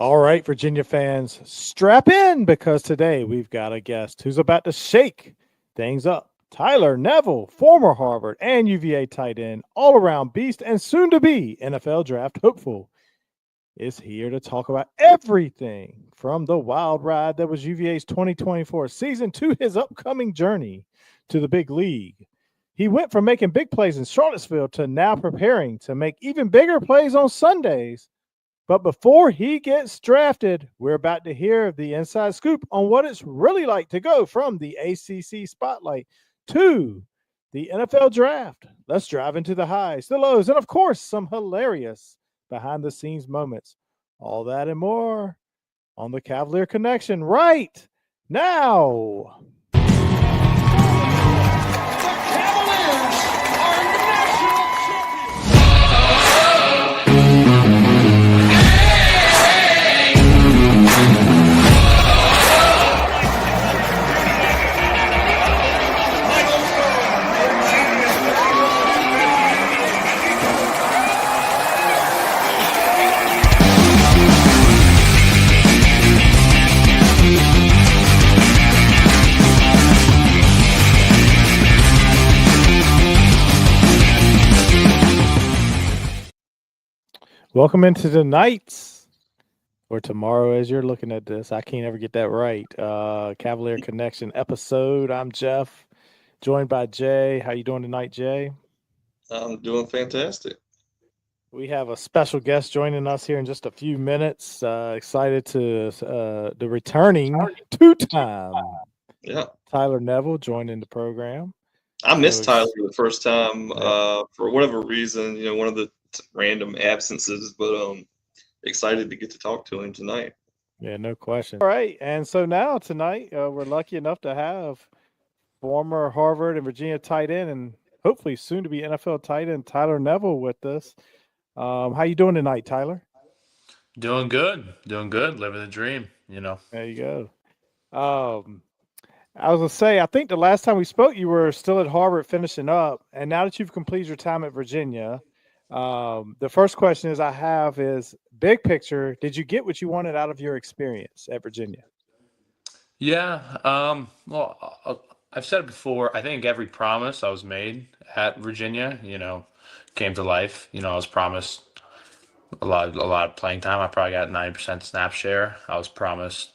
All right, Virginia fans, strap in because today we've got a guest who's about to shake things up. Tyler Neville, former Harvard and UVA tight end, all around beast, and soon to be NFL draft hopeful, is here to talk about everything from the wild ride that was UVA's 2024 season to his upcoming journey to the big league. He went from making big plays in Charlottesville to now preparing to make even bigger plays on Sundays. But before he gets drafted, we're about to hear the inside scoop on what it's really like to go from the ACC spotlight to the NFL draft. Let's drive into the highs, the lows, and of course, some hilarious behind the scenes moments. All that and more on the Cavalier Connection right now. Welcome into the nights or tomorrow as you're looking at this. I can't ever get that right. Cavalier Connection episode. I'm Jeff, joined by Jay. How you doing tonight, Jay? I'm doing fantastic. We have a special guest joining us here in just a few minutes. Excited to the returning two-time Tyler Neville joining the program. I missed Tyler the first time for whatever reason, one of the random absences, but excited to get to talk to him tonight. Yeah, no question. All right, and so now tonight we're lucky enough to have former Harvard and Virginia tight end and hopefully soon to be NFL tight end Tyler Neville with us. How you doing tonight, Tyler? Doing good, living the dream. There you go. I was gonna say, I think the last time we spoke, you were still at Harvard finishing up, and now that you've completed your time at Virginia, the first question I have is big picture. Did you get what you wanted out of your experience at Virginia? Yeah. Well, I've said it before. I think every promise I was made at Virginia, came to life. I was promised a lot of playing time. I probably got 90% snap share. I was promised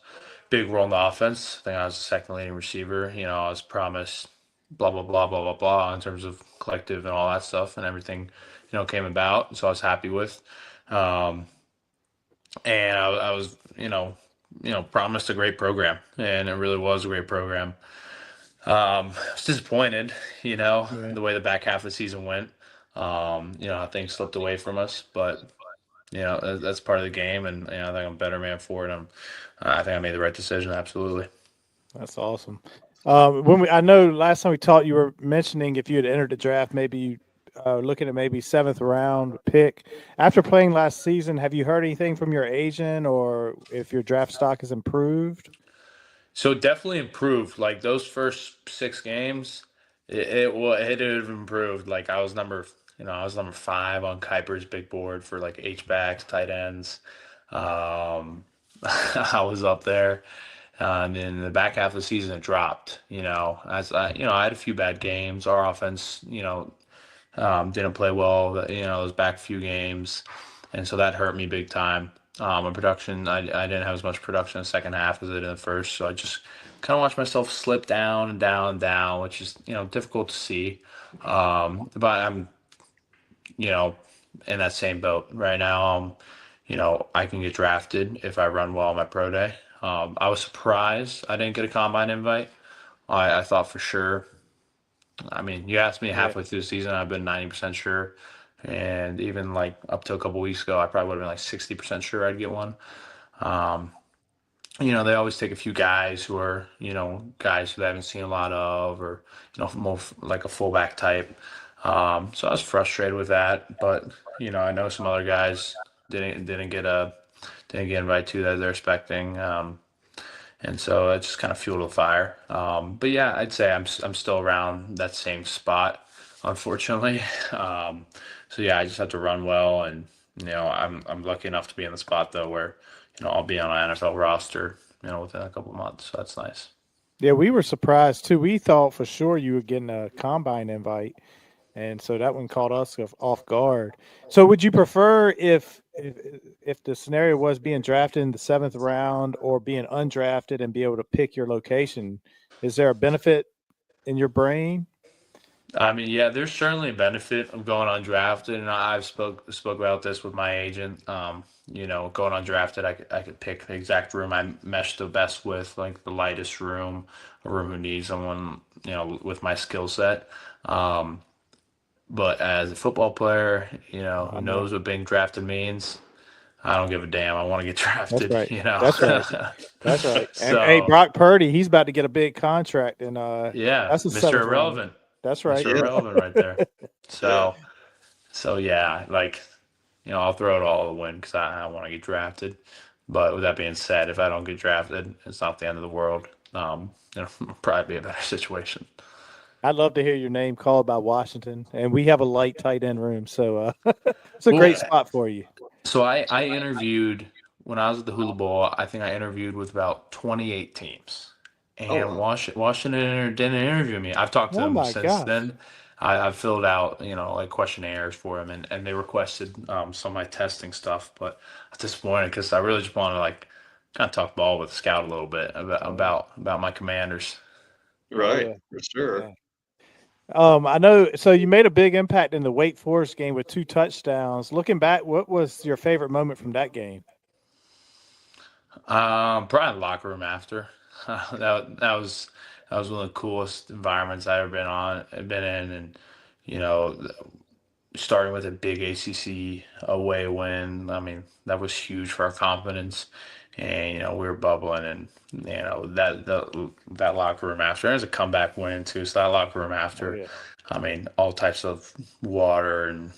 big role in the offense. I think I was the second leading receiver. I was promised blah blah blah blah blah blah in terms of collective and all that stuff, and everything came about. So I was happy with, and I was promised a great program, and it really was a great program. I was disappointed, the way the back half of the season went. How things slipped away from us, but that's part of the game, and I think I'm a better man for it. I think I made the right decision. Absolutely. That's awesome. I know last time we talked, you were mentioning if you had entered the draft, maybe you looking at maybe 7th round pick. After playing last season, have you heard anything from your agent or if your draft stock has improved? So definitely improved. Like those first 6 games, it had improved. Like I was number 5 on Kuiper's big board for like H-backs, tight ends. I was up there. And in the back half of the season, it dropped. As I had a few bad games. Our offense, didn't play well. Those back few games, and so that hurt me big time. On production, I didn't have as much production in the second half as I did in the first. So I just kind of watched myself slip down and down and down, which is difficult to see. But I'm in that same boat right now. I can get drafted if I run well on my pro day. I was surprised I didn't get a combine invite. I thought for sure. I mean, you asked me halfway through the season, I've been 90% sure. And even like up to a couple weeks ago, I probably would have been like 60% sure I'd get one. They always take a few guys who are, guys who they haven't seen a lot of, or, more like a fullback type. So I was frustrated with that, but, I know some other guys didn't get invited to that they're expecting. And so it just kind of fueled the fire. But yeah, I'd say I'm still around that same spot, unfortunately. So yeah, I just have to run well and I'm lucky enough to be in the spot though where I'll be on an NFL roster within a couple months. So that's nice. Yeah, we were surprised too. We thought for sure you were getting a combine invite, and so that one caught us off guard. So, would you prefer if the scenario was being drafted in the 7th round or being undrafted and be able to pick your location? Is there a benefit in your brain? I mean, yeah, there's certainly a benefit of going undrafted, and I've spoke about this with my agent. Going undrafted, I could pick the exact room I mesh the best with, like the lightest room, a room who needs someone, with my skill set. Um, but as a football player, I who know. knows what being drafted means? I don't give a damn. I want to get That's drafted, right. That's right. That's right. And hey, So, Brock Purdy, he's about to get a big contract, and yeah, that's a Mr. 7th rounder. Irrelevant. That's right. Mr. Yeah. Irrelevant right there. Yeah. So yeah, like, I'll throw it all to win because I want to get drafted. But with that being said, if I don't get drafted, it's not the end of the world. It'll probably be a better situation. I'd love to hear your name called by Washington, and we have a light tight end room, so it's a great Well, spot for you. so I interviewed when I was at the Hula Bowl. I think I interviewed with about 28 teams, Oh, and wow. Washington didn't interview me. I've talked to Oh them my since gosh! then. I've filled out, like questionnaires for them, and they requested some of my testing stuff. But I'm disappointed because I really just want to like kind of talk ball with the scout a little bit about Oh yeah! about my commanders. Oh Right. yeah! For sure. Yeah. I know. So you made a big impact in the Wake Forest game with 2 touchdowns. Looking back, what was your favorite moment from that game? Probably locker room after. That was one of the coolest environments I've ever been in, and you know, starting with a big ACC away win. I mean, that was huge for our confidence, and we were bubbling, and that locker room after. There's a comeback win too, so that locker room Oh after. yeah! I mean, all types of water and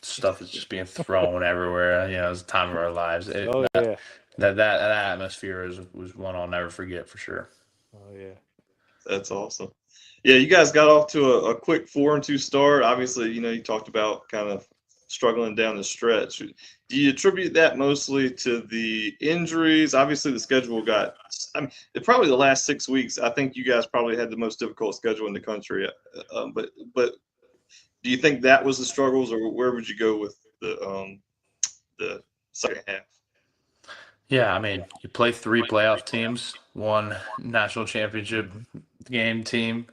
stuff is just being thrown everywhere. It's the time of our lives. Oh yeah! That atmosphere was one I'll never forget for sure. Oh yeah! That's awesome. Yeah, you guys got off to a quick 4-2 start. Obviously, you talked about kind of struggling down the stretch. Do you attribute that mostly to the injuries? Obviously, the schedule got. I mean, probably the last 6 weeks. I think you guys probably had the most difficult schedule in the country. But do you think that was the struggles, or where would you go with the second half? Yeah, I mean, you play three playoff teams, one national championship game team.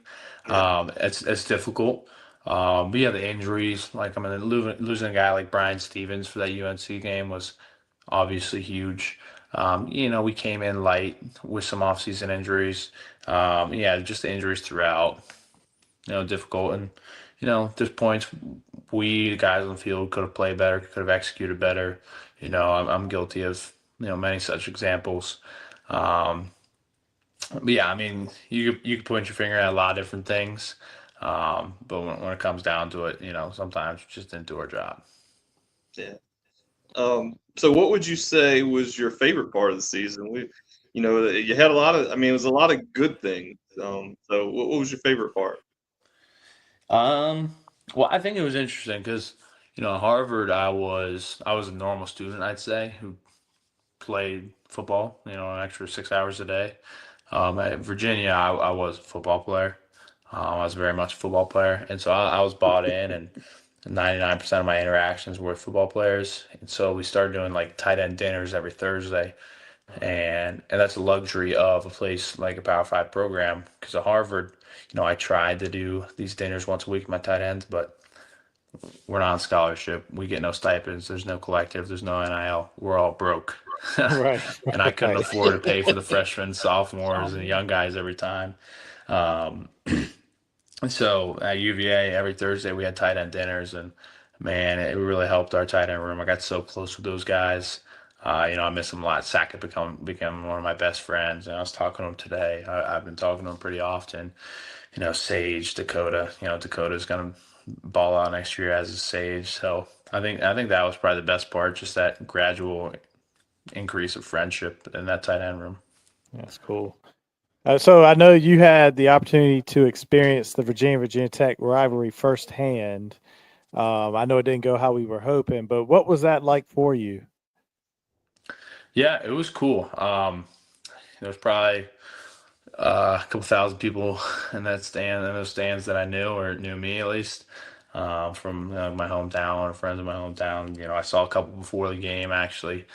Yeah. It's difficult. But yeah, the injuries, like I mean, losing a guy like Brian Stevens for that UNC game was obviously huge. We came in light with some offseason injuries. Yeah, just the injuries throughout, difficult. And, there's points we, the guys on the field, could have played better, could have executed better. I'm guilty of, many such examples. Um, but yeah, I mean, you could point your finger at a lot of different things. But when it comes down to it, sometimes we just didn't do our job. Yeah. So what would you say was your favorite part of the season? You had a lot of, I mean, it was a lot of good things. So what was your favorite part? Well, I think it was interesting because, at Harvard, I was a normal student, I'd say, who played football, an extra 6 hours a day. At Virginia, I was a football player. I was very much a football player, and so I was bought in, and 99% of my interactions were with football players. And so we started doing like tight end dinners every Thursday, and that's a luxury of a place like a Power Five program. Because at Harvard, I tried to do these dinners once a week with my tight ends, but we're not on scholarship. We get no stipends. There's no collective. There's no NIL. We're all broke. Right, And I couldn't right. afford to pay for the freshmen, sophomores, and young guys every time. Um, so at UVA, every Thursday we had tight end dinners, and man, it really helped our tight end room. I got so close with those guys. I miss them a lot. Sackett became one of my best friends, and I was talking to him today. I've been talking to him pretty often. Sage, Dakota. Dakota's gonna ball out next year as a Sage. So I think that was probably the best part, just that gradual increase of friendship in that tight end room. That's cool. So I know you had the opportunity to experience the Virginia Tech rivalry firsthand. I know it didn't go how we were hoping, but what was that like for you? Yeah, it was cool. There was probably a couple thousand people in those stands that I knew or knew me at least, from my hometown or friends in my hometown. I saw a couple before the game actually.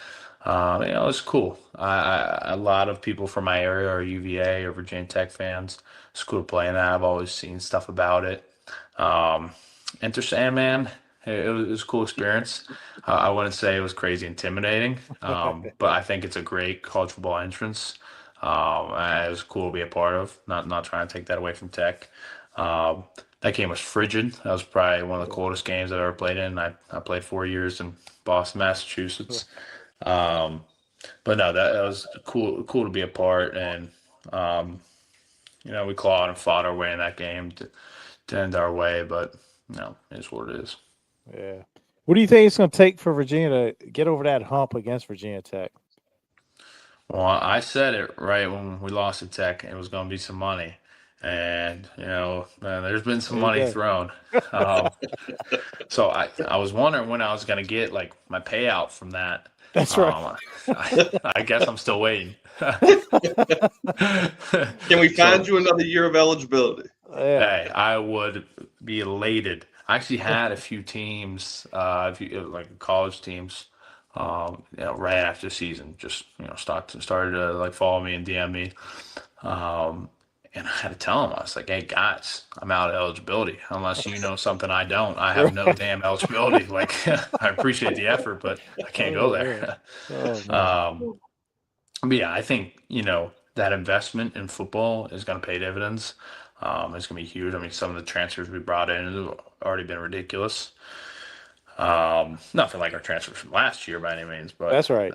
It was cool. A lot of people from my area are UVA or Virginia Tech fans. It's cool to play in that. I've always seen stuff about it. Um, Enter Sandman. It was a cool experience. I wouldn't say it was crazy intimidating, but I think it's a great college football entrance. It was cool to be a part of. Not trying to take that away from Tech. Um, that game was frigid. That was probably one of the coldest games I've ever played in. I played 4 years in Boston, Massachusetts. Um, but no, that was cool to be a part, and um, we clawed and fought our way in that game to end our way, but it's what it is. Yeah. What do you think it's going to take for Virginia to get over that hump against Virginia Tech? Well, I said it right when we lost to Tech. It was going to be some money, and there's been some money thrown. Um, so I was wondering when I was going to get like my payout from that. That's right. I guess I'm still waiting. Can we find you another year of eligibility? Hey, I would be elated. I actually had a few teams, like college teams, right after the season, just started to like follow me and DM me, and I had to tell them, I was like, "Hey guys, I'm out of eligibility. Unless you know something I don't, I have no damn eligibility. Like, I appreciate the effort, but I can't go there." But yeah, I think that investment in football is going to pay dividends. It's going to be huge. I mean, some of the transfers we brought in have already been ridiculous. Nothing like our transfers from last year by any means, but that's right.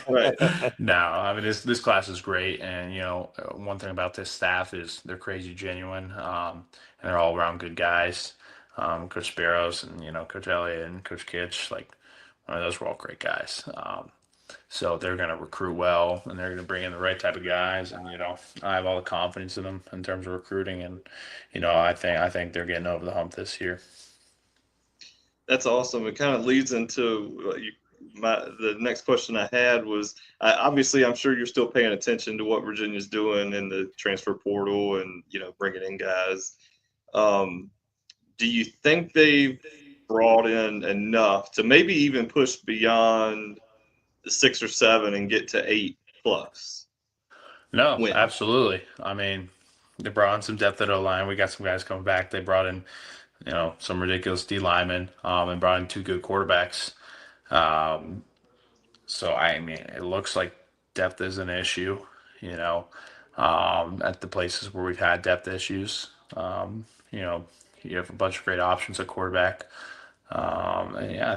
Right. No, I mean this class is great, and one thing about this staff is they're crazy genuine, and they're all around good guys. Coach Sparrows and Coach Elliott and Coach Kitch, like those were all great guys. So they're going to recruit well, and they're going to bring in the right type of guys. And I have all the confidence in them in terms of recruiting, and I think they're getting over the hump this year. That's awesome. It kind of leads into the next question I had was, obviously I'm sure you're still paying attention to what Virginia's doing in the transfer portal and bringing in guys. Do you think they've brought in enough to maybe even push beyond 6 or 7 and get to 8+? No, absolutely. I mean, they brought in some depth at O-line. We got some guys coming back. They brought in, some ridiculous D linemen, and brought in 2 good quarterbacks. So I mean, it looks like depth is an issue, at the places where we've had depth issues. You have a bunch of great options at quarterback. And yeah,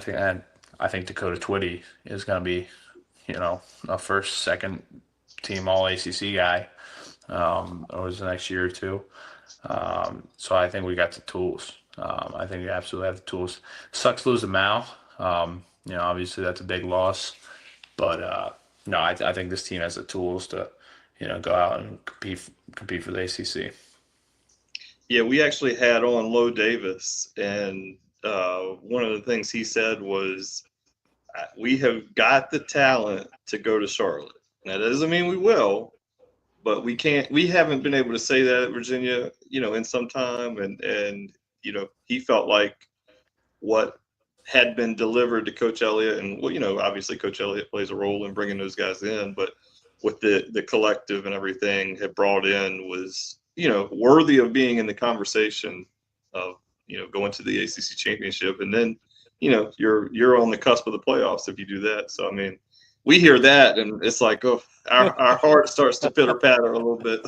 I think Dakota Twitty is going to be, a first, second team all ACC guy over the next year or two. So I think we got the tools. I think we absolutely have the tools. Sucks losing Mao. Obviously that's a big loss, but no, I think this team has the tools to, go out and compete for the ACC. Yeah, we actually had on Lo Davis, and one of the things he said was, we have got the talent to go to Charlotte. Now, that doesn't mean we will, but we haven't been able to say that at Virginia, in some time. And he felt like what had been delivered to Coach Elliott, and obviously Coach Elliott plays a role in bringing those guys in, but what the collective and everything had brought in was, worthy of being in the conversation of, going to the ACC championship. And then, you're on the cusp of the playoffs if you do that. So, I mean, we hear that and it's like, oh, our heart starts to pitter patter a little bit.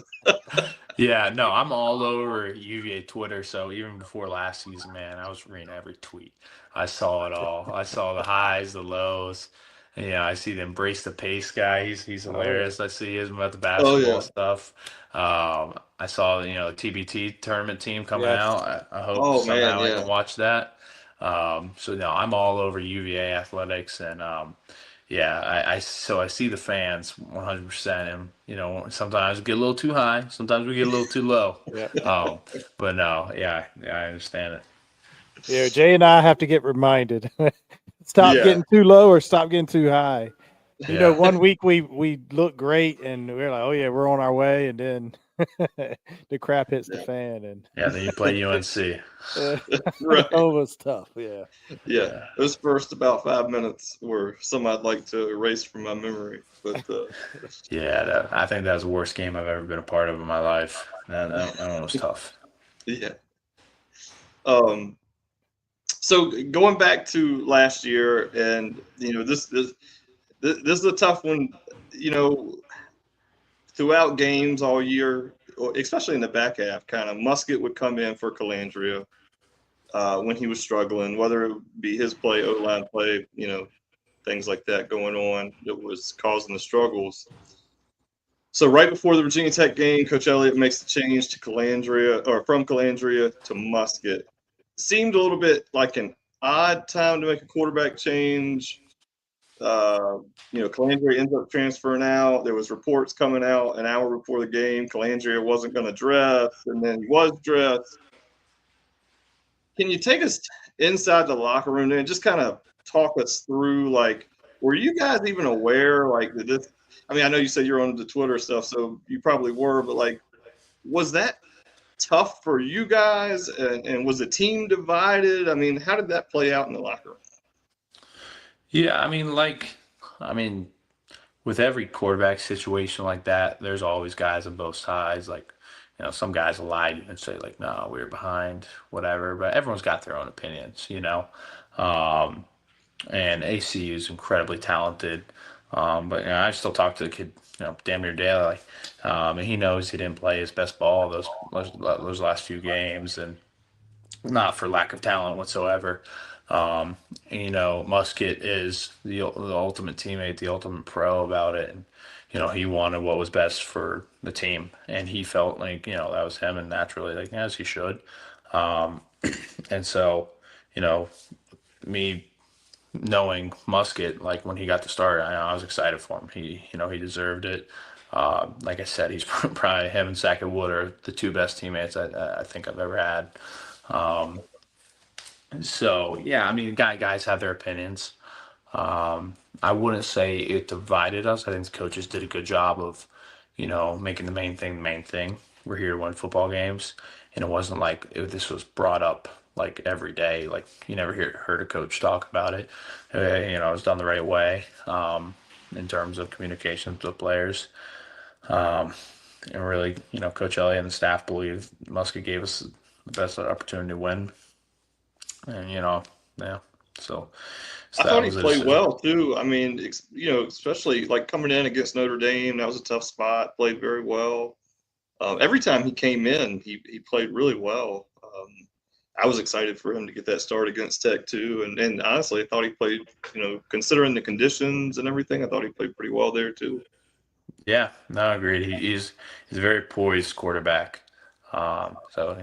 Yeah, no, I'm all over UVA Twitter. So even before last season, man, I was reading every tweet. I saw it all. I saw the highs, the lows. I see the embrace the pace guy. He's hilarious. I see him about the basketball stuff. I saw the TBT tournament team coming out. I hope somehow I can watch that. So no, I'm all over UVA athletics, and I see the fans 100%, and sometimes we get a little too high, sometimes we get a little too low. But no, I understand it. Yeah, Jay and I have to get reminded. Stop Yeah, getting too low or stop getting too high. You know, Yeah. one week we look great and we're like, oh yeah, we're on our way, and then the crap hits the yeah, fan, and Yeah, then you play UNC. uh, right. Nova's tough. Yeah. Yeah, Yeah. those first about 5 minutes were some I'd like to erase from my memory. But Yeah, I think that was the worst game I've ever been a part of in my life. That one was tough. yeah. Um, so going back to last year, and this is a tough one. You know, throughout games all year, especially in the back half, kind of Musket would come in for Calandria when he was struggling, whether it be his play, O-line play, things like that going on that was causing the struggles. So right before the Virginia Tech game, Coach Elliott makes the change to Calandria, or from Calandria to Musket. Seemed a little bit like an odd time to make a quarterback change. Calandria ends up transferring out. There was reports coming out an hour before the game. Calandria wasn't going to dress, and then he was dressed. Can you take us inside the locker room and just kind of talk us through, like, were you guys even aware, like, that this? I mean, I know you said you're on the Twitter stuff, so you probably were, but like, was that tough for you guys? And was the team divided? I mean, how did that play out in the locker room? Yeah, I mean, with every quarterback situation like that, there's always guys on both sides. Like, some guys will lie to you and say, like, no, we were behind, whatever. But everyone's got their own opinions. Um, and ACU is incredibly talented. But I still talk to the kid, damn near daily. And he knows he didn't play his best ball those last few games, and not for lack of talent whatsoever. Musket is the ultimate teammate, the ultimate pro about it. And, he wanted what was best for the team. And he felt like, that was him, and naturally, like, as he should. Um, and so, me knowing Musket, like when he got the start, I was excited for him. He deserved it. Like I said, he's probably him and Sackett Wood are the two best teammates I think I've ever had. Um, so yeah, I mean, guys have their opinions. I wouldn't say it divided us. I think the coaches did a good job of, making the main thing the main thing. We're here to win football games, and it wasn't like this was brought up like every day. Like you never heard a coach talk about it. It was done the right way in terms of communication with the players. And really, Coach Elliott and the staff believe Musket gave us the best opportunity to win. And yeah, so I that thought he was a played decision. well too. I mean, especially like coming in against Notre Dame, that was a tough spot. Played very well. Every time he came in, he played really well. I was excited for him to get that start against Tech too, and honestly, I thought he played. Considering the conditions and everything, I thought he played pretty well there too. Yeah, no, agreed. He's a very poised quarterback. So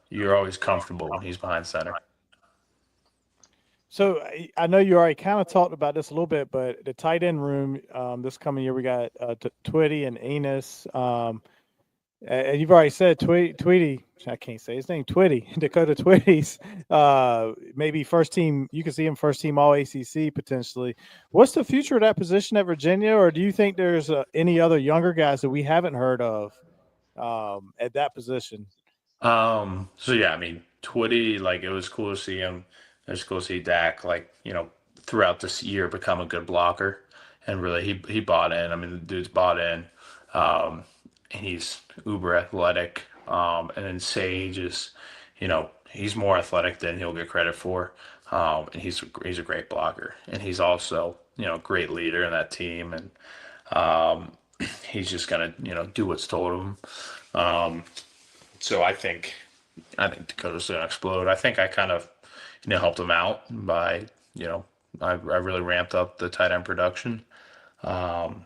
you're always comfortable when he's behind center. So I know you already kind of talked about this a little bit, but the tight end room this coming year, we got Twitty and Enos. And you've already said Tweety. I can't say his name. Twitty, Dakota Twitty's maybe first team. You can see him first team All ACC potentially. What's the future of that position at Virginia, or do you think there's any other younger guys that we haven't heard of at that position? So yeah, I mean, Twitty, like it was cool to see him. It was cool to see Dak, like, throughout this year become a good blocker. And really he bought in. I mean, the dude's bought in. And he's uber athletic. And then Sage is, he's more athletic than he'll get credit for. And he's a great blocker. And he's also, great leader in that team. And he's just gonna, do what's told of him. So I think Dakota's gonna explode. I think I kind of, helped him out by, I really ramped up the tight end production. Um,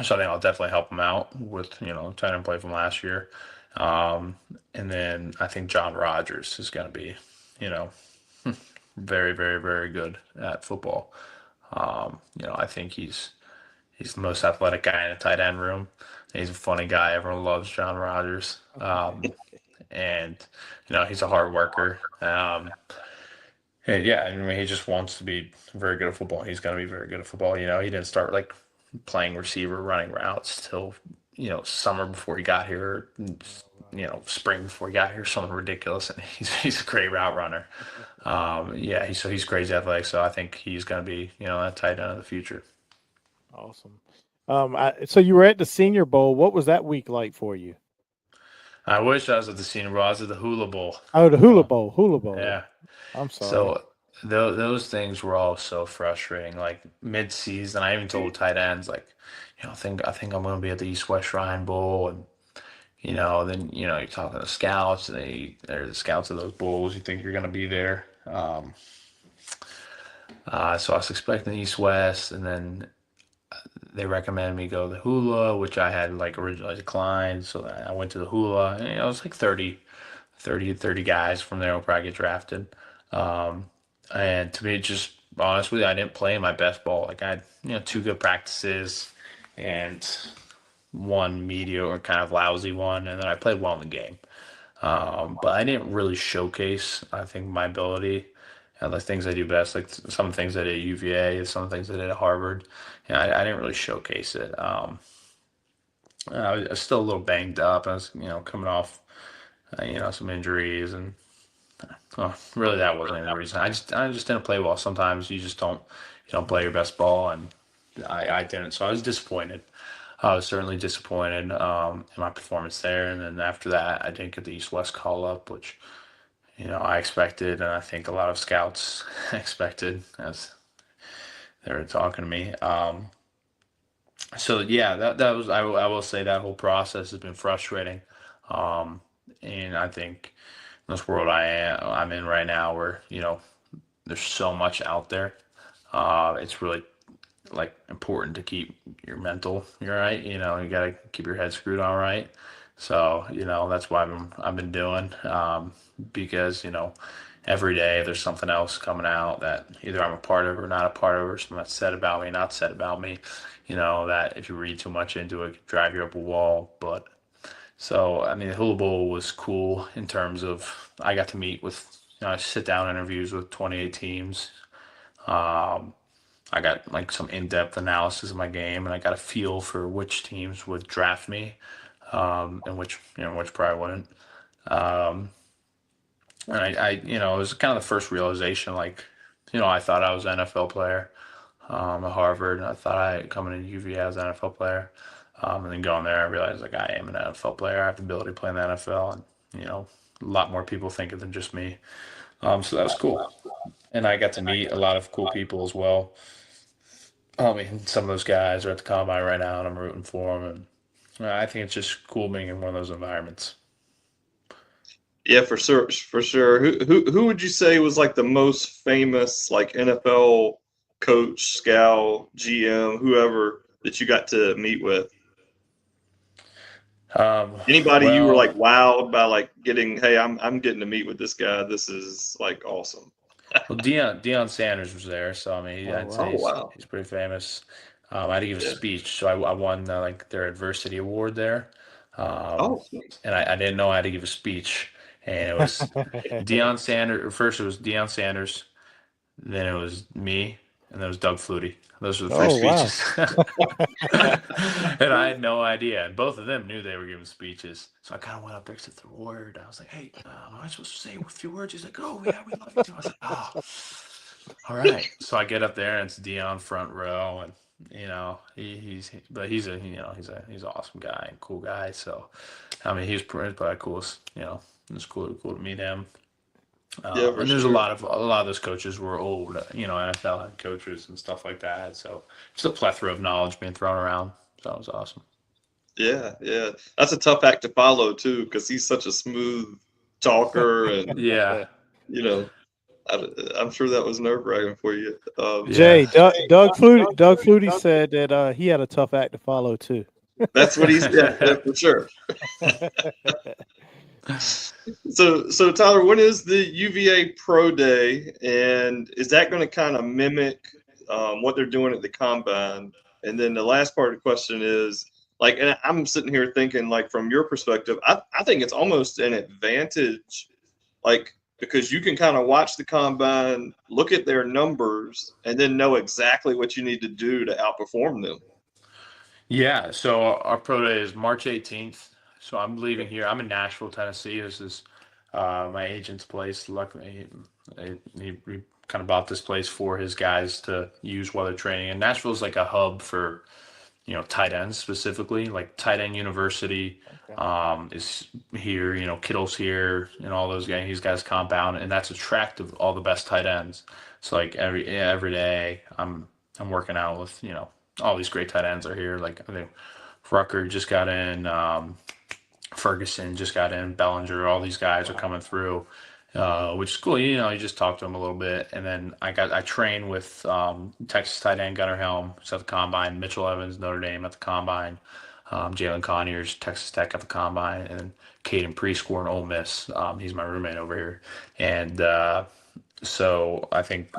so I think I'll definitely help him out with, tight end play from last year. And then I think John Rogers is gonna be, you know, very, very, very good at football. I think he's the most athletic guy in the tight end room. He's a funny guy. Everyone loves John Rogers. and he's a hard worker. And yeah, I mean, he just wants to be very good at football. He's going to be very good at football. He didn't start like playing receiver, running routes till summer before he got here. Spring before he got here, something ridiculous. And he's a great route runner. Yeah, he's crazy athletic. So I think he's going to be that tight end of the future. Awesome. So you were at the Senior Bowl. What was that week like for you? I wish I was at the Senior Bowl. I was at the Hula Bowl. Oh, the Hula Bowl. Yeah. I'm sorry. So those things were all so frustrating. Like mid-season, I even told tight ends, like, I think I'm going to be at the East West Shrine Bowl, and then you're talking to scouts, and they're the scouts of those bowls. You think you're going to be there. So I was expecting the East West, and then they recommended me go to the Hula, which I had like originally declined. So I went to the Hula, and it was like 30 guys from there will probably get drafted. And to be just honest with you, I didn't play my best ball. Like I had 2 good practices and 1 mediocre, kind of lousy one, and then I played well in the game. But I didn't really showcase, I think, my ability and the things I do best, like some things I did at UVA, some things I did at Harvard. I didn't really showcase it. I was still a little banged up. I was, coming off, some injuries, and really that wasn't the reason. I just didn't play well. Sometimes you just don't play your best ball, and I didn't. So I was disappointed. I was certainly disappointed in my performance there. And then after that, I didn't get the East-West call-up, which, I expected, and I think a lot of scouts expected as they were talking to me. So yeah, that was, I will say that whole process has been frustrating. And I think in this world I'm in right now, where there's so much out there, it's really like important to keep your mental right. You got to keep your head screwed on right. So that's what I've been doing, because every day there's something else coming out that either I'm a part of or not a part of, or something that's said about me, not said about me, that if you read too much into it, could drive you up a wall. But so, I mean, the Hula Bowl was cool in terms of I got to meet with, sit down interviews with 28 teams. I got like some in-depth analysis of my game, and I got a feel for which teams would draft me, and which probably wouldn't. And it was kind of the first realization, like, I thought I was an NFL player, at Harvard. I thought I coming into UVA as an NFL player. And then going there, I realized like I am an NFL player. I have the ability to play in the NFL, and a lot more people think it than just me. So that was cool, and I got to meet a lot of cool people as well. I mean, some of those guys are at the combine right now, and I'm rooting for them. And I think it's just cool being in one of those environments. Yeah, for sure, for sure. Who would you say was like the most famous like NFL coach, scout, GM, whoever that you got to meet with? Anybody you were like wowed by, like getting, hey, I'm getting to meet with this guy. This is like awesome. Well, Deion Sanders was there, so I mean, I'd say he's pretty famous. I had to give a speech, so I won like their adversity award there. And I didn't know I had to give a speech, and it was Deion Sanders. First, it was Deion Sanders, then it was me, and then it was Doug Flutie. Those were the 3 speeches. Wow. And I had no idea. And both of them knew they were giving speeches. So I kind of went up there, said the word. I was like, hey, am I supposed to say a few words? He's like, oh, yeah, we love you too. I was like, oh, all right. So I get up there, and it's Deion front row. And, he's an awesome guy and cool guy. So, I mean, he's probably the coolest, it was cool to meet him. And there's a lot of those coaches were old, NFL head coaches and stuff like that. So just a plethora of knowledge being thrown around. So that was awesome. Yeah. That's a tough act to follow too, because he's such a smooth talker, and yeah, I'm sure that was nerve-wracking for you. Jay, Doug Flutie said that he had a tough act to follow too. That's what he said, yeah, for sure. So Tyler, when is the UVA Pro Day, and is that going to kind of mimic what they're doing at the combine? And then the last part of the question is, Like, and I'm sitting here thinking, like, from your perspective, I think it's almost an advantage, like, because you can kind of watch the combine, look at their numbers, and then know exactly what you need to do to outperform them. Yeah, so our pro day is March 18th. So I'm leaving here. I'm in Nashville, Tennessee. This is my agent's place. Luckily, he kind of bought this place for his guys to use while they're training. And Nashville is like a hub for, tight ends specifically. Like tight end university is here. Kittle's here, and all those guys. He's got his compound, and that's attractive. All the best tight ends. So like every day, I'm working out with all these great tight ends are here. Like I think Rucker just got in, Ferguson just got in, Bellinger. All these guys are coming through, which is cool. You just talk to them a little bit, and then I train with Texas tight end Gunnar Helm at the combine, Mitchell Evans Notre Dame at the combine, Jalen Conyers Texas Tech at the combine, and then Caden Prescore in Ole Miss. He's my roommate over here, and so I think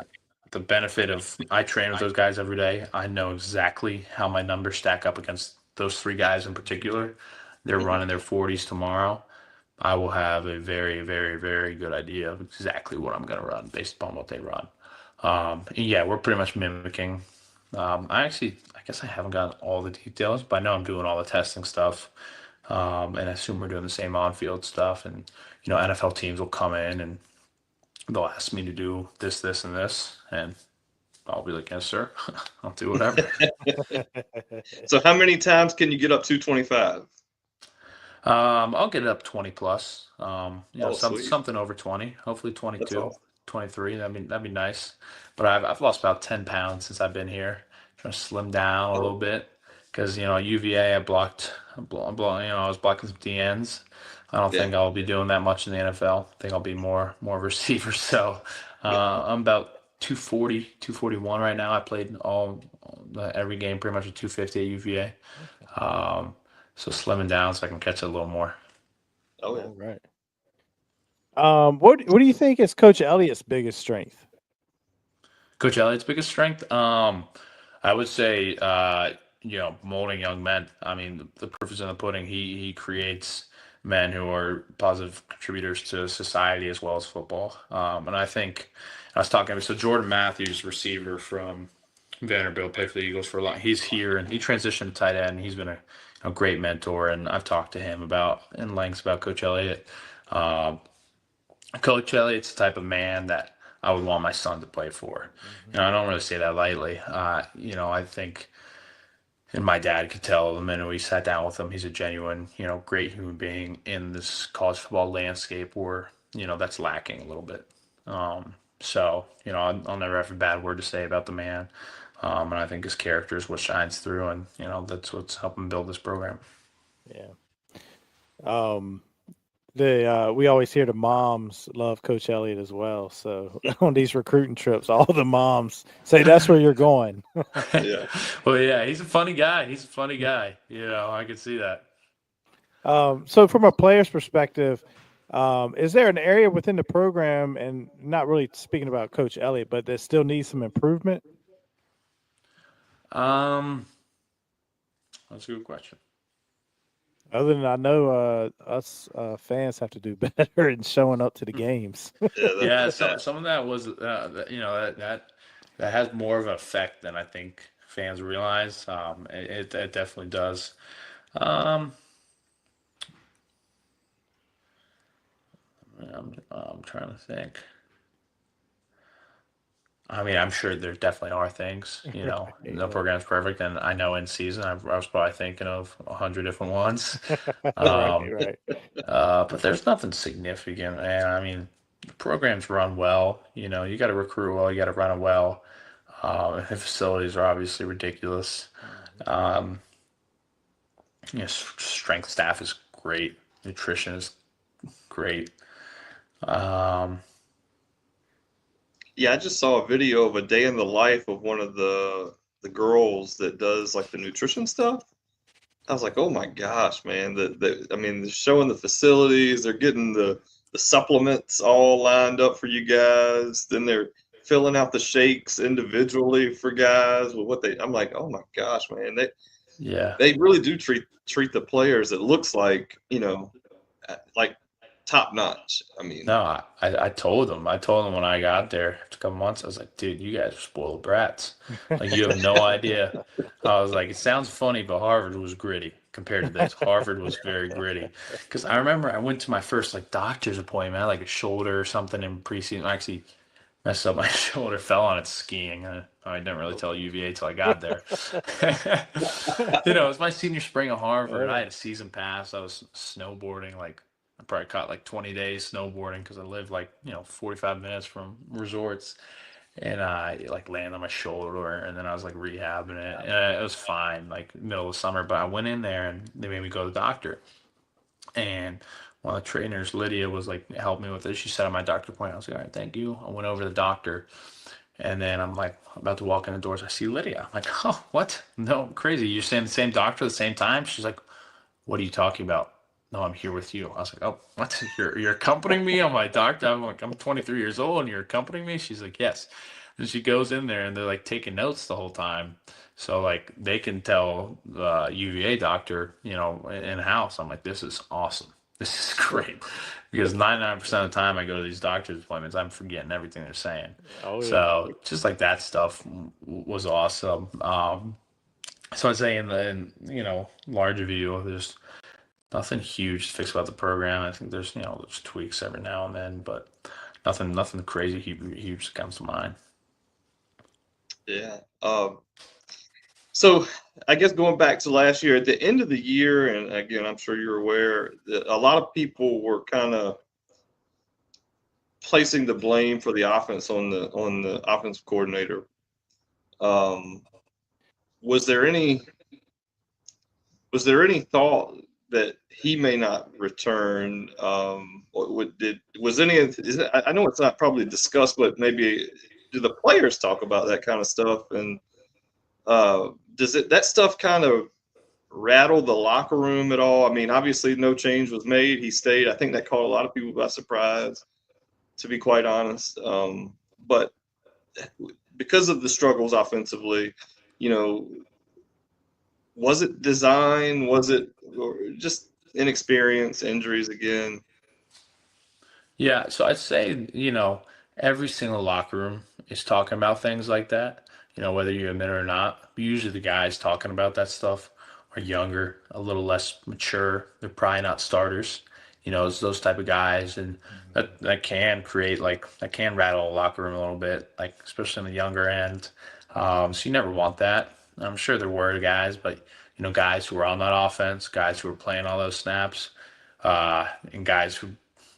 the benefit of I train with those guys every day. I know exactly how my numbers stack up against those three guys in particular. They're running their 40s tomorrow. I will have a very, very, very good idea of exactly what I'm going to run based upon what they run. Yeah, we're pretty much mimicking. I guess I haven't gotten all the details, but I know I'm doing all the testing stuff. And I assume we're doing the same on-field stuff. And, NFL teams will come in and they'll ask me to do this, this, and this. And I'll be like, yes, sir. I'll do whatever. So how many times can you get up 225? I'll get it up 20 plus. Sweet. Something over 20, hopefully 22, awesome. 23. That'd be nice. But I've lost about 10 pounds since I've been here. Trying to slim down a little bit because UVA I was blocking some DNs. I don't think I'll be doing that much in the NFL. I think I'll be more of a receiver. So I'm about 240, 241 right now. I played every game pretty much at 250 at UVA. So slimming down so I can catch it a little more. Oh, yeah. All right. What do you think is Coach Elliott's biggest strength? Coach Elliott's biggest strength? I would say, molding young men. I mean, the proof is in the pudding. He creates men who are positive contributors to society as well as football. And I think I was talking. So Jordan Matthews, receiver from Vanderbilt, played for the Eagles for a long. He's here and he transitioned to tight end. He's been a great mentor, and I've talked to him in lengths about Coach Elliott. Coach Elliott's the type of man that I would want my son to play for. I don't really say that lightly. I think, and my dad could tell the minute we sat down with him, he's a genuine, great human being in this college football landscape where, that's lacking a little bit. So, I'll never have a bad word to say about the man. And I think his character is what shines through, and that's what's helping build this program. Yeah. We always hear the moms love Coach Elliott as well. So on these recruiting trips, all the moms say that's where you're going. Yeah. Well, yeah, he's a funny guy. I can see that. So from a player's perspective, is there an area within the program, and not really speaking about Coach Elliott, but that still needs some improvement? That's a good question. Other than I know us fans have to do better in showing up to the games. Yeah, some of that was that has more of an effect than I think fans realize. It definitely does. I'm trying to think. I mean, I'm sure there definitely are things, no program's perfect. And I know in season, I was probably thinking of 100 different ones. Right. But there's nothing significant, man. I mean, the programs run well. You got to recruit well. You got to run it well. The facilities are obviously ridiculous. Strength staff is great. Nutrition is great. Yeah, I just saw a video of a day in the life of one of the girls that does like the nutrition stuff. I was like, oh my gosh, man! They're showing the facilities. They're getting the supplements all lined up for you guys. Then they're filling out the shakes individually for guys with what they. I'm like, oh my gosh, man! Yeah. they really do treat the players. It looks like like top notch. I mean, No, I told them. I told them when I got there after a couple months, I was like, dude, you guys are spoiled brats. Like, you have no idea. I was like, it sounds funny, but Harvard was gritty compared to this. Harvard was very gritty. Because I remember I went to my first like doctor's appointment. I had like a shoulder or something in preseason. I actually messed up my shoulder, fell on it skiing. I didn't really tell UVA till I got there. It was my senior spring at Harvard. I had a season pass. I was snowboarding like I probably caught like 20 days snowboarding because I lived like 45 minutes from resorts, and I like landed on my shoulder, and then I was like rehabbing it, and it was fine like middle of summer. But I went in there and they made me go to the doctor, and one of the trainers, Lydia, was like help me with it. She set up my doctor appointment. I was like, all right, thank you. I went over to the doctor, and then I'm like about to walk in the doors. I see Lydia. I'm like, oh, what? No, crazy. You're saying the same doctor at the same time? She's like, what are you talking about? No, I'm here with you. I was like, oh, what? You're accompanying me on my doctor? I'm like, I'm 23 years old and you're accompanying me? She's like, yes. And she goes in there and they're like taking notes the whole time. So like they can tell the UVA doctor, in house. I'm like, this is awesome. This is great. Because 99% of the time I go to these doctor's appointments, I'm forgetting everything they're saying. Oh, yeah. So just like that stuff was awesome. So I'd say in larger view, there's nothing huge to fix about the program. I think there's tweaks every now and then, but nothing crazy huge that comes to mind. yeah. So I guess going back to last year, at the end of the year, and again, I'm sure you're aware that a lot of people were kind of placing the blame for the offense on the offensive coordinator. Was there any thought that he may not return? I know it's not probably discussed, but maybe do the players talk about that kind of stuff? And does that stuff kind of rattle the locker room at all? I mean, obviously no change was made. He stayed. I think that caught a lot of people by surprise, to be quite honest. But because of the struggles offensively, was it design? Was it just inexperience, injuries again? Yeah, so I'd say, every single locker room is talking about things like that, whether you admit it or not. Usually the guys talking about that stuff are younger, a little less mature. They're probably not starters. It's those type of guys, and that can create that can rattle a locker room a little bit, like especially on the younger end. So you never want that. I'm sure there were guys, but guys who were on that offense, guys who were playing all those snaps, and guys who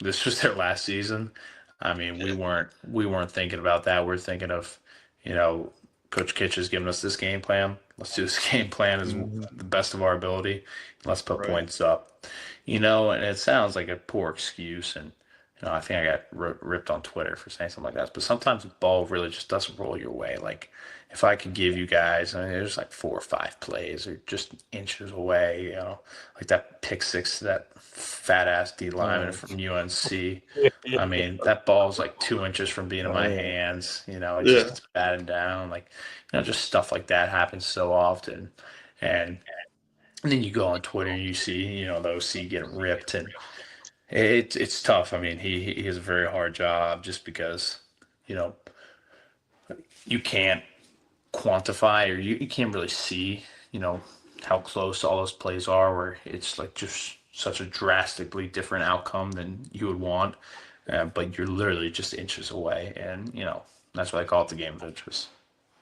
this was their last season. I mean, we weren't thinking about that. We're thinking of, Coach Kitch is giving us this game plan. Let's do this game plan as the best of our ability. Let's put points up. And it sounds like a poor excuse, and I think I got ripped on Twitter for saying something like that. But sometimes the ball really just doesn't roll your way. Like if I could give you guys, there's like 4 or 5 plays, or just inches away. Like that pick six to that fat ass D lineman from UNC. I mean, that ball's like 2 inches from being in my hands. It just gets batted down. Like just stuff like that happens so often, and then you go on Twitter and you see the OC getting ripped, and it's tough. I mean, he has a very hard job just because you can't quantify, or you can't really see how close all those plays are, where it's like just such a drastically different outcome than you would want, but you're literally just inches away, and that's why I call it the game of inches.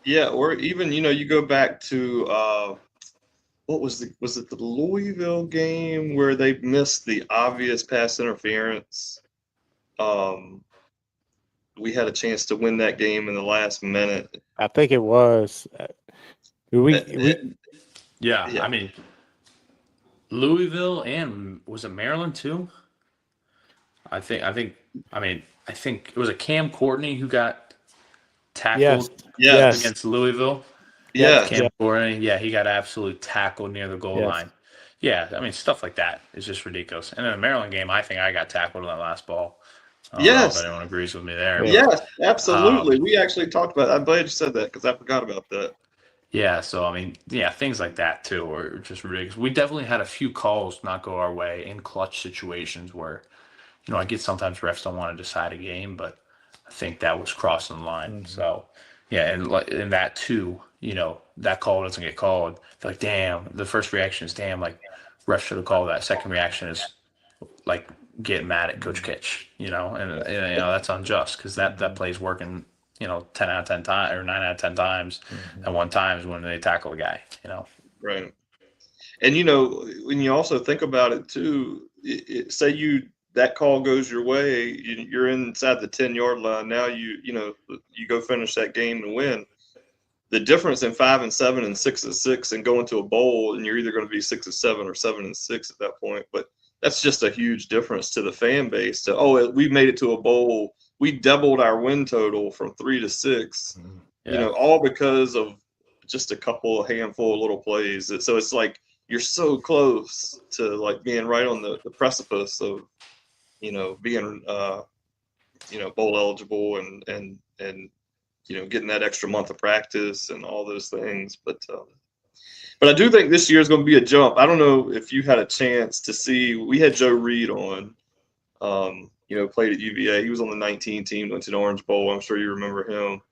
Yeah, or even you go back to what was it the Louisville game where they missed the obvious pass interference? We had a chance to win that game in the last minute. I think it was. Yeah, I mean, Louisville, and was it Maryland too? I think it was a Cam Courtney who got tackled against Louisville. Yeah. Cam Courtney, he got absolutely tackled near the goal line. Yeah, I mean, stuff like that is just ridiculous. And in the Maryland game, I think I got tackled on that last ball. I don't know if anyone agrees with me there. Yes, absolutely. We actually talked about that. I'm glad you said that because I forgot about that. Yeah, so I mean, yeah, things like that too are just ridiculous. We definitely had a few calls not go our way in clutch situations where, I get sometimes refs don't want to decide a game, but I think that was crossing the line. Mhm. So, yeah, and that too, that call doesn't get called. They're like, damn, the first reaction is damn, like ref should have called that. Second reaction is like getting mad at Coach Kitch, and that's unjust because that play's working, 10 out of 10 times or 9 out of 10 times, and one time is when they tackle a guy. Right. And when you also think about it too, say that call goes your way, you're inside the 10-yard line. Now you go finish that game and win. The difference in 5-7 and 6-6 and going to a bowl, and you're either going to be 6-7 or 7-6 at that point. But that's just a huge difference to the fan base. We made it to a bowl. We doubled our win total from 3 to 6. Yeah. All because of just a handful of little plays. So it's like you're so close to like being right on the precipice of being bowl eligible and getting that extra month of practice and all those things. But I do think this year is going to be a jump. I don't know if you had a chance to see. We had Joe Reed on. Played at UVA. He was on the 19 team, went to the Orange Bowl. I'm sure you remember him.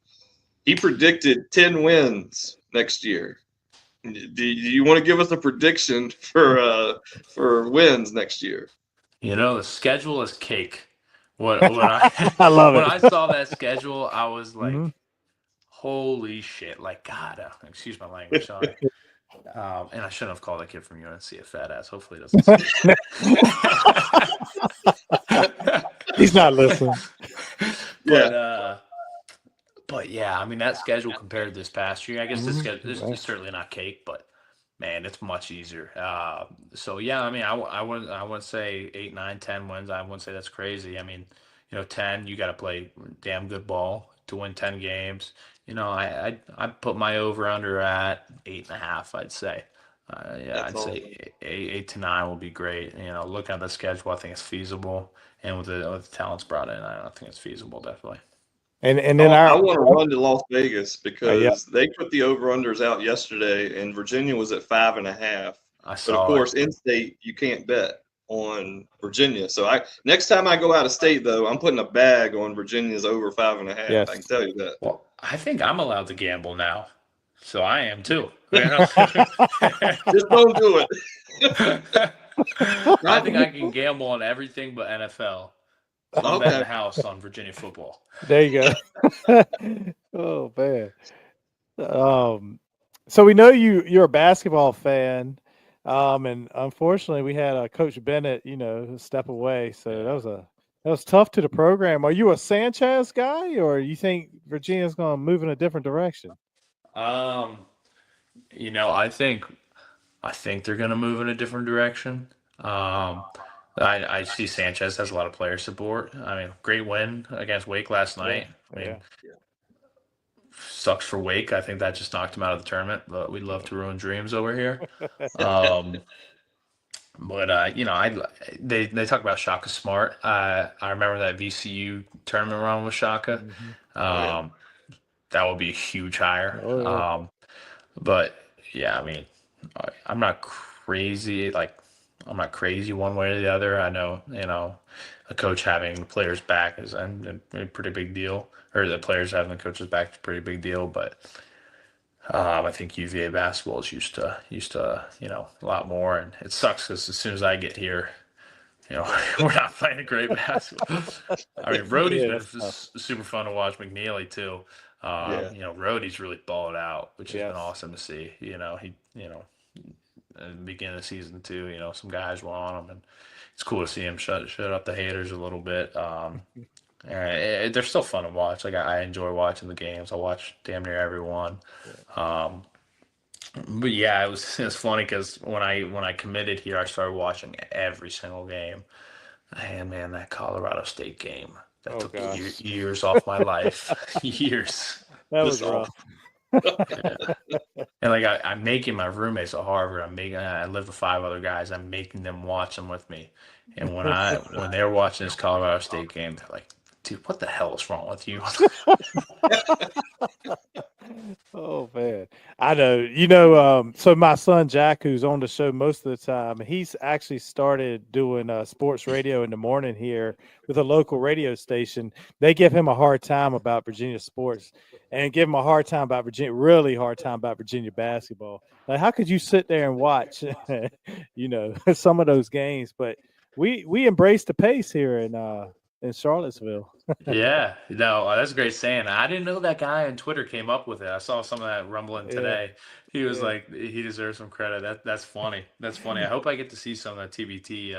He predicted 10 wins next year. Do you want to give us a prediction for wins next year? The schedule is cake. When I I love when it. I saw that schedule, I was like, Mhm. holy shit! Like God, excuse my language, sorry. And I shouldn't have called that kid from UNC a fat ass. Hopefully, he doesn't see it. He's not listening. But yeah, I mean that schedule compared to this past year, I guess this is certainly not cake, but man, it's much easier. So yeah, I mean, I wouldn't say 8, 9, 10 wins. I wouldn't say that's crazy. I mean, 10, you got to play damn good ball to win 10 games. I put my over under at 8.5. I'd say. I'd say 8 to 9 will be great. Looking at the schedule, I think it's feasible, and with the talents brought in, I think it's feasible, definitely. And then I want to run to Las Vegas because yeah. they put the over-unders out yesterday, and Virginia was at 5.5. But of course, in state you can't bet on Virginia. So next time I go out of state, though, I'm putting a bag on Virginia's over 5.5. Yes. I can tell you that. Well, I think I'm allowed to gamble now, so I am too. Just don't do it. I think I can gamble on everything but NFL. So I'm betting the house on Virginia football. There you go. Oh man. So we know you're a basketball fan, and unfortunately we had Coach Bennett, step away. So that was tough to the program. Are you a Sanchez guy, or you think Virginia's going to move in a different direction? I think they're going to move in a different direction. I see Sanchez has a lot of player support. I mean, great win against Wake last night. Sucks for Wake. I think that just knocked him out of the tournament, but we'd love to ruin dreams over here. They talk about Shaka Smart. I remember that VCU tournament run with Shaka. That would be a huge hire. But yeah, I mean, I'm not crazy. I'm not crazy one way or the other. I know, a coach having the players back is a pretty big deal, or the players having the coaches back is a pretty big deal. But I think UVA basketball is used to a lot more, and it sucks because as soon as I get here, we're not playing a great basketball. I mean, Rhodey's been super fun to watch. McNeely too. Rhodey's really balled out, which has been awesome to see. At the beginning of the season too, some guys were on him, and it's cool to see him shut up the haters a little bit. They're still fun to watch. Like I enjoy watching the games. I watch damn near every one. But yeah, it was funny because when I committed here, I started watching every single game. And man, that Colorado State game that took years off my life. Years. That was rough. And I'm making my roommates at Harvard. I live with 5 other guys. I'm making them watch them with me. And when they were watching this Colorado State game, they're like, "Dude, what the hell is wrong with you?" Oh man, I know. So my son Jack, who's on the show most of the time, he's actually started doing sports radio in the morning here with a local radio station. They give him a hard time about Virginia sports and give him a hard time about really hard time about Virginia basketball. Like, how could you sit there and watch, some of those games? But we embrace the pace here in Charlottesville. Yeah, no, that's a great saying. I didn't know that guy on Twitter came up with it. I saw some of that rumbling Yeah, today. He was yeah, like, he deserves some credit. That's funny. That's funny. I hope I get to see some of that TBT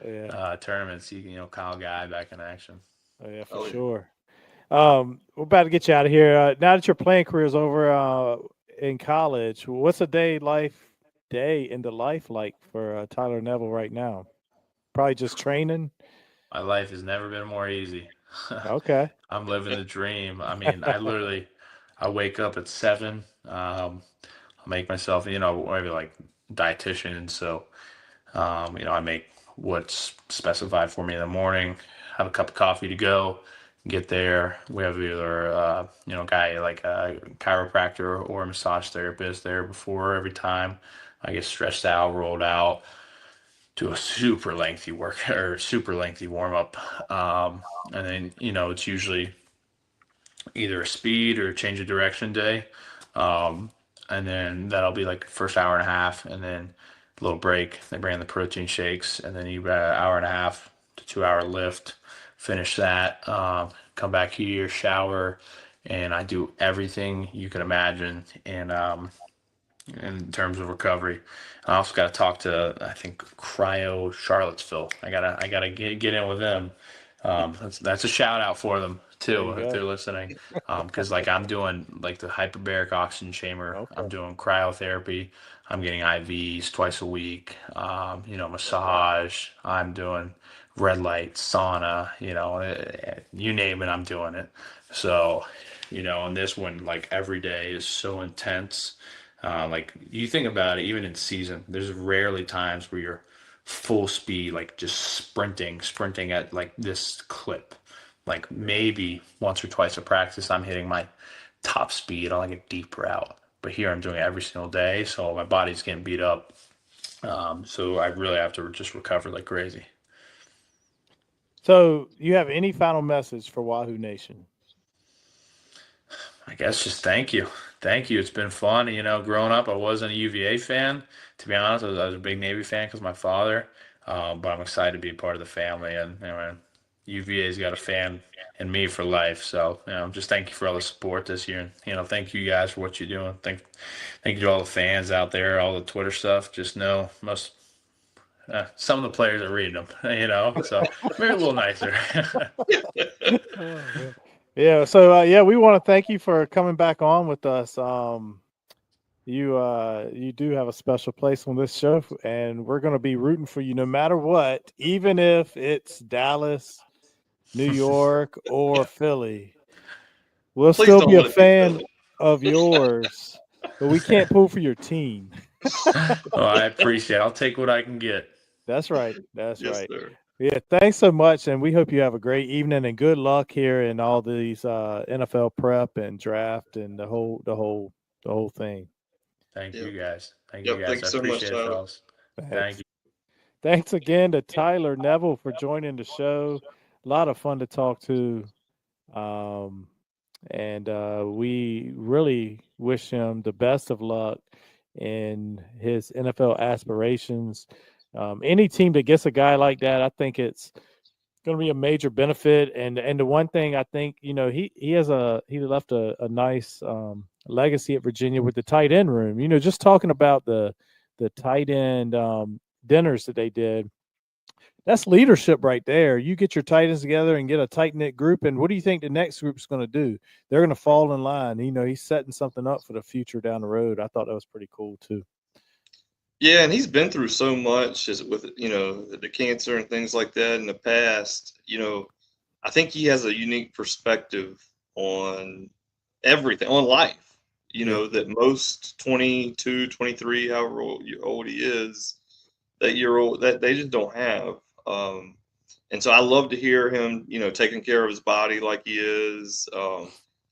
yeah, tournament. See, Kyle Guy back in action. oh, yeah, for Oh, yeah. sure. We're about to get you out of here. Now that your playing career is over in college, what's a day in the life like for Tyler Neville right now? Probably just training. My life has never been more easy. Okay. I'm living the dream. I mean, I wake up at 7. I make myself, maybe like dietitian. So, I make what's specified for me in the morning, have a cup of coffee to go, get there. We have either, guy like a chiropractor or a massage therapist there before every time. I get stretched out, rolled out, do a super lengthy work or super lengthy warm up. And then, it's usually either a speed or change of direction day. Um, and then that'll be like first hour and a half, and then a little break. They bring in the protein shakes, and then you got an hour and a half to 2 hour lift. Finish that, come back here, shower, and I do everything you can imagine in terms of recovery. I also got to talk to, I think, Cryo Charlottesville. I gotta get in with them. That's a shout out for them There too you if they're go. listening. Because like I'm doing like the hyperbaric oxygen chamber. I'm Okay. doing cryotherapy. I'm getting IVs twice a week. Massage. I'm doing red light, sauna. You name it, I'm doing it. So, and this one like every day is so intense. Like you think about it, even in season, there's rarely times where you're full speed, like just sprinting at like this clip. Like maybe once or twice a practice, I'm hitting my top speed on like a deep route. But here I'm doing it every single day, so my body's getting beat up. So I really have to just recover like crazy. So, you have any final message for Wahoo Nation? I guess just thank you. Thank you. It's been fun. Growing up, I wasn't a UVA fan. To be honest, I was a big Navy fan because my father. But I'm excited to be part of the family. And UVA's got a fan in me for life. So, just thank you for all the support this year. And, thank you guys for what you're doing. Thank you to all the fans out there, all the Twitter stuff. Just know some of the players are reading them, so maybe a little nicer. Oh, man. Yeah. So, we want to thank you for coming back on with us. You do have a special place on this show, and we're going to be rooting for you no matter what, even if it's Dallas, New York, or Philly. We'll Please still don't be a let it be fan Philly. of yours, but we can't pull for your team. Well, I appreciate it. I'll take what I can get. That's right. That's Yes, right. sir. Yeah, thanks so much, and we hope you have a great evening and good luck here in all these NFL prep and draft and the whole thing. Thank Yep. you guys. Thank you Yep. guys. I Thanks so much, appreciate it, Tyler. fellas. Thank Thanks. you. Thanks again to Tyler Neville for joining the show. A lot of fun to talk to. Um, and we really wish him the best of luck in his NFL aspirations. Any team that gets a guy like that, I think it's going to be a major benefit. And the one thing I think, he left a nice legacy at Virginia with the tight end room. Just talking about the tight end dinners that they did. That's leadership right there. You get your tight ends together and get a tight knit group. And what do you think the next group's going to do? They're going to fall in line. He's setting something up for the future down the road. I thought that was pretty cool too. Yeah, and he's been through so much with the cancer and things like that in the past. I think he has a unique perspective on everything, on life. Yeah. That most 22, 23, however old he is, that they just don't have. And so I love to hear him, taking care of his body like he is.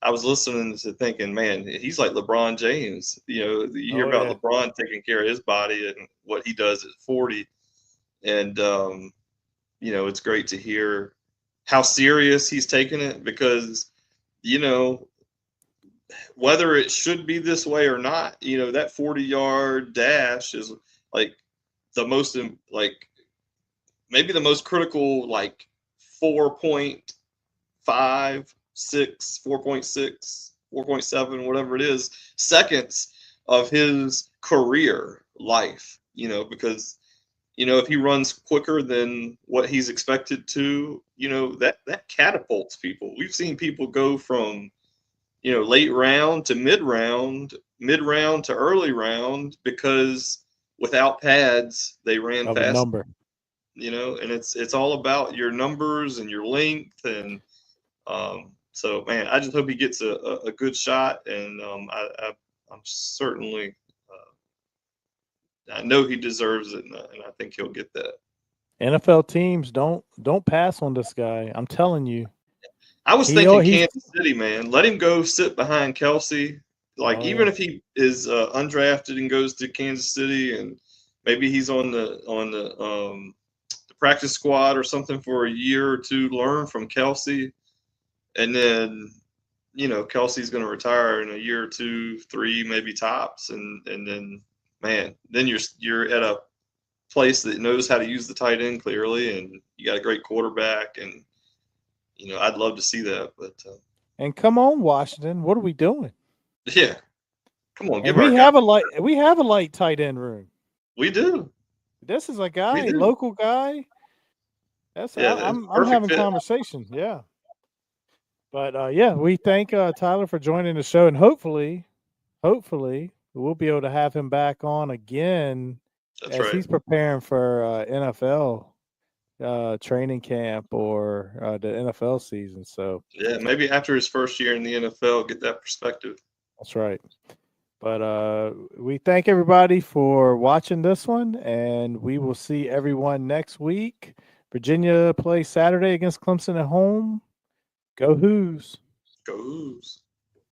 I was listening to thinking, man, he's like LeBron James. You hear Oh, about yeah. LeBron taking care of his body and what he does at 40. And, it's great to hear how serious he's taking it because, whether it should be this way or not, that 40-yard dash is like the most, maybe the most critical, 4.5, 6, 4.6, 4.7, whatever it is, seconds of his career life, because, if he runs quicker than what he's expected to, that catapults people. We've seen people go from, late round to mid round to early round because without pads, they ran Of a fast, number. and it's all about your numbers and your length. And so, man, I just hope he gets a good shot. And I'm certainly, I know he deserves it, and I think he'll get that. NFL teams don't pass on this guy. I'm telling you. I was thinking Kansas City, man. Let him go sit behind Kelsey. Even if he is undrafted and goes to Kansas City, and maybe he's on the practice squad or something for a year or two, learn from Kelsey, and then Kelsey's going to retire in a year or 2, 3, maybe tops, and then, man, then you're at a place that knows how to use the tight end clearly, and you got a great quarterback, and I'd love to see that. But and come on, Washington, what are we doing? Yeah, come on, we have a light tight end room. We do. This is a guy, local guy. I'm having conversations. Yeah. But we thank Tyler for joining the show, and hopefully we'll be able to have him back on again as he's preparing for NFL training camp or the NFL season. So yeah, maybe after his first year in the NFL, get that perspective. That's right. But we thank everybody for watching this one, and we will see everyone next week. Virginia plays Saturday against Clemson at home. Go Hoos. Go Hoos.